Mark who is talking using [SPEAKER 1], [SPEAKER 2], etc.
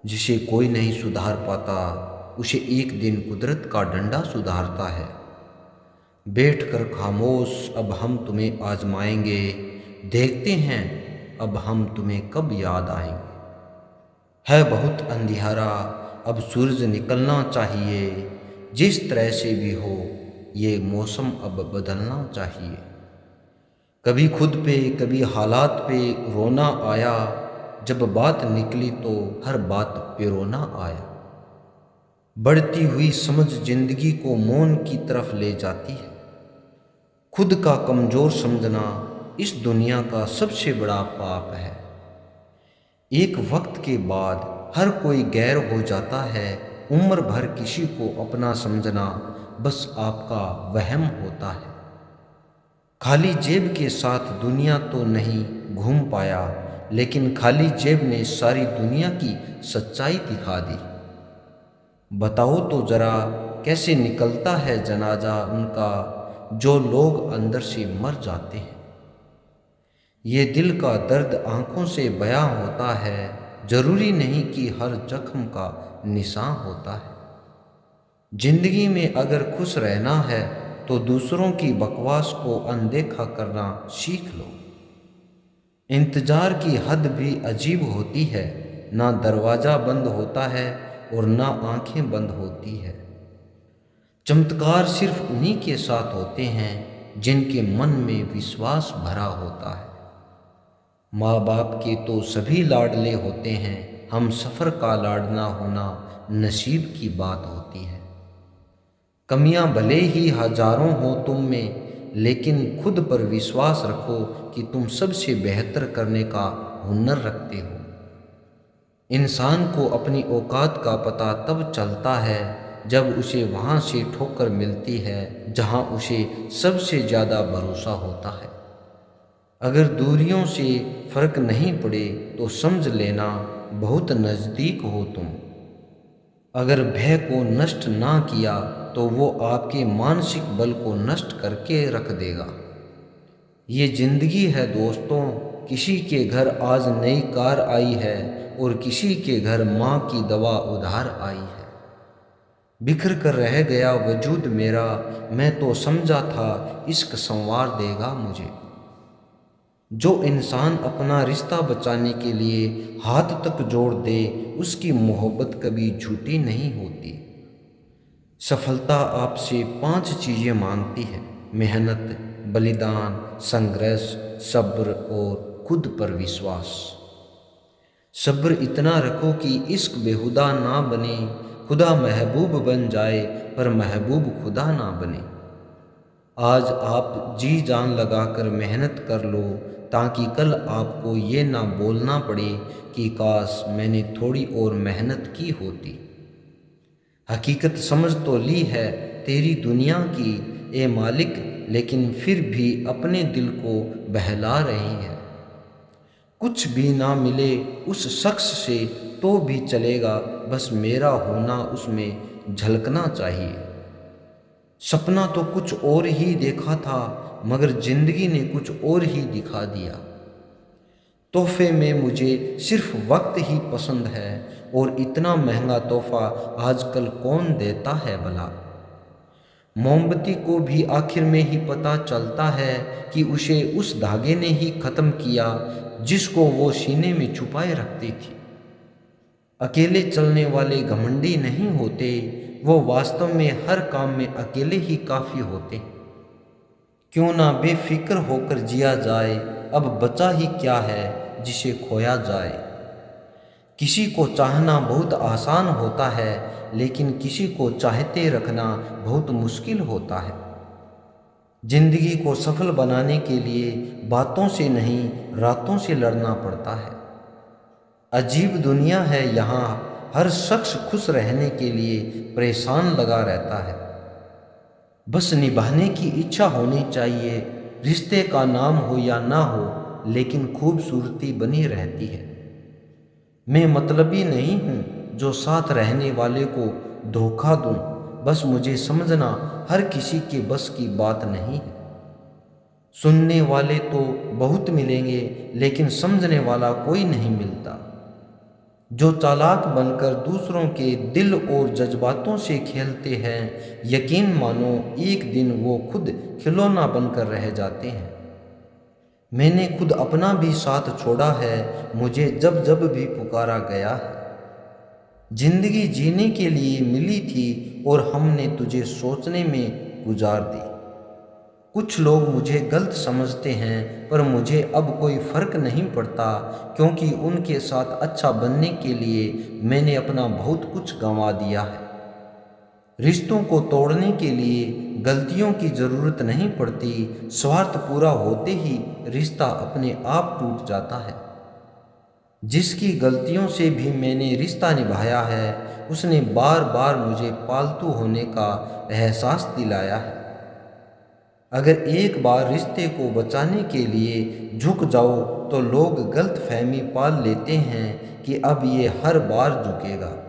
[SPEAKER 1] जिसे कोई नहीं सुधार पाता, उसे एक दिन कुदरत का डंडा सुधारता है। बैठ कर खामोश, अब हम तुम्हें आजमाएंगे, देखते हैं अब हम तुम्हें कब याद आएंगे। है बहुत अंधियारा, अब सूरज निकलना चाहिए, जिस तरह से भी हो ये मौसम अब बदलना चाहिए। कभी खुद पे कभी हालात पे रोना आया, जब बात निकली तो हर बात पे रोना आया। बढ़ती हुई समझ जिंदगी को मौन की तरफ ले जाती है। खुद का कमज़ोर समझना इस दुनिया का सबसे बड़ा पाप है। एक वक्त के बाद हर कोई गैर हो जाता है। उम्र भर किसी को अपना समझना बस आपका वहम होता है। खाली जेब के साथ दुनिया तो नहीं घूम पाया, लेकिन खाली जेब ने सारी दुनिया की सच्चाई दिखा दी। बताओ तो ज़रा कैसे निकलता है जनाजा उनका, जो लोग अंदर से मर जाते हैं। ये दिल का दर्द आँखों से बयां होता है, ज़रूरी नहीं कि हर जख्म का निशान होता है। जिंदगी में अगर खुश रहना है तो दूसरों की बकवास को अनदेखा करना सीख लो। इंतज़ार की हद भी अजीब होती है, ना दरवाज़ा बंद होता है और ना आंखें बंद होती है। चमत्कार सिर्फ उन्हीं के साथ होते हैं जिनके मन में विश्वास भरा होता है। माँ बाप के तो सभी लाडले होते हैं, हम सफ़र का लाडना होना नसीब की बात होती है। कमियां भले ही हजारों हो तुम में, लेकिन खुद पर विश्वास रखो कि तुम सबसे बेहतर करने का हुनर रखते हो। इंसान को अपनी औकात का पता तब चलता है जब उसे वहाँ से ठोकर मिलती है जहाँ उसे सबसे ज़्यादा भरोसा होता है। अगर दूरियों से फर्क नहीं पड़े तो समझ लेना बहुत नज़दीक हो तुम। अगर भय को नष्ट ना किया तो वो आपके मानसिक बल को नष्ट करके रख देगा। ये जिंदगी है दोस्तों, किसी के घर आज नई कार आई है और किसी के घर माँ की दवा उधार आई है। बिखर कर रह गया वजूद मेरा, मैं तो समझा था इश्क संवार देगा मुझे। जो इंसान अपना रिश्ता बचाने के लिए हाथ तक जोड़ दे, उसकी मोहब्बत कभी झूठी नहीं होती। सफलता आपसे 5 चीज़ें मांगती है: मेहनत, बलिदान, संघर्ष, सब्र और खुद पर विश्वास। सब्र इतना रखो कि इश्क बेहुदा ना बने, खुदा महबूब बन जाए पर महबूब खुदा ना बने। आज आप जी जान लगाकर मेहनत कर लो, ताकि कल आपको ये ना बोलना पड़े कि काश मैंने थोड़ी और मेहनत की होती। हकीकत समझ तो ली है तेरी दुनिया की ए मालिक, लेकिन फिर भी अपने दिल को बहला रही है। कुछ भी ना मिले उस शख्स से तो भी चलेगा, बस मेरा होना उसमें झलकना चाहिए। सपना तो कुछ और ही देखा था, मगर जिंदगी ने कुछ और ही दिखा दिया। तोहफे में मुझे सिर्फ वक्त ही पसंद है, और इतना महंगा तोहफा आजकल कौन देता है भला। मोमबत्ती को भी आखिर में ही पता चलता है कि उसे उस धागे ने ही ख़त्म किया जिसको वो सीने में छुपाए रखती थी। अकेले चलने वाले घमंडी नहीं होते, वो वास्तव में हर काम में अकेले ही काफ़ी होते। क्यों ना बेफिक्र होकर जिया जाए, अब बचा ही क्या है जिसे खोया जाए। किसी को चाहना बहुत आसान होता है, लेकिन किसी को चाहते रखना बहुत मुश्किल होता है। जिंदगी को सफल बनाने के लिए बातों से नहीं, रातों से लड़ना पड़ता है। अजीब दुनिया है यहाँ, हर शख्स खुश रहने के लिए परेशान लगा रहता है। बस निभाने की इच्छा होनी चाहिए, रिश्ते का नाम हो या ना हो, लेकिन खूबसूरती बनी रहती है। मैं मतलबी नहीं हूँ जो साथ रहने वाले को धोखा दूँ, बस मुझे समझना हर किसी के बस की बात नहीं है। सुनने वाले तो बहुत मिलेंगे, लेकिन समझने वाला कोई नहीं मिलता। जो चालाक बनकर दूसरों के दिल और जज्बातों से खेलते हैं, यकीन मानो एक दिन वो खुद खिलौना बनकर रह जाते हैं। मैंने खुद अपना भी साथ छोड़ा है, मुझे जब जब भी पुकारा गया है। जिंदगी जीने के लिए मिली थी और हमने तुझे सोचने में गुजार दी। कुछ लोग मुझे गलत समझते हैं, पर मुझे अब कोई फ़र्क नहीं पड़ता, क्योंकि उनके साथ अच्छा बनने के लिए मैंने अपना बहुत कुछ गंवा दिया है। रिश्तों को तोड़ने के लिए गलतियों की ज़रूरत नहीं पड़ती, स्वार्थ पूरा होते ही रिश्ता अपने आप टूट जाता है। जिसकी गलतियों से भी मैंने रिश्ता निभाया है, उसने बार बार मुझे पालतू होने का एहसास दिलाया है। अगर एक बार रिश्ते को बचाने के लिए झुक जाओ तो लोग गलत फहमी पाल लेते हैं कि अब ये हर बार झुकेगा।